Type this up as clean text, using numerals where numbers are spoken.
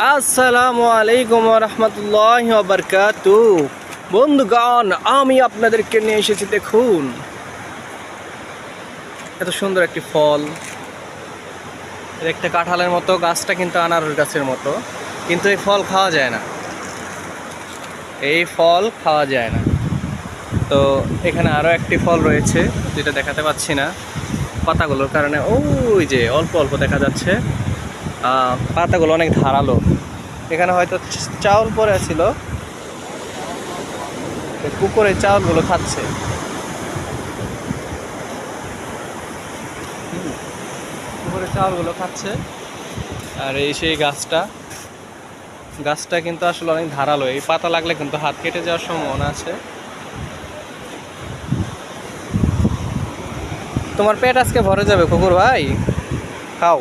আসসালামু আলাইকুম ওয়া রাহমাতুল্লাহি ওয়া বারাকাতুহু। বন্ধুগণ, আমি আপনাদেরকে নিয়ে এসেছি, দেখুন এত সুন্দর একটি ফল। এর একটা কাঁঠালের মতো, গাছটা কিন্তু আনারস গাছের মতো, কিন্তু এই ফল খাওয়া যায় না, এই ফল খাওয়া যায় না। তো এখানে আরও একটি ফল রয়েছে যেটা দেখাতে পাচ্ছি না পাতাগুলোর কারণে। ওই যে অল্প অল্প দেখা যাচ্ছে, পাতাগুলো অনেক ধারালো। এখানে হয়তো চাউল পড়ে ছিল, কুকুরের চাউলগুলো খাচ্ছে। কুকুরের চাউলগুলো খাচ্ছে। আর এই সেই গাছটা, গাছটা কিন্তু আসলে অনেক ধারালো, এই পাতা লাগলে কিন্তু হাত কেটে যাওয়ার সম্ভাবনা আছে। তোমার পেট আজকে ভরে যাবে কুকুর ভাই, খাও।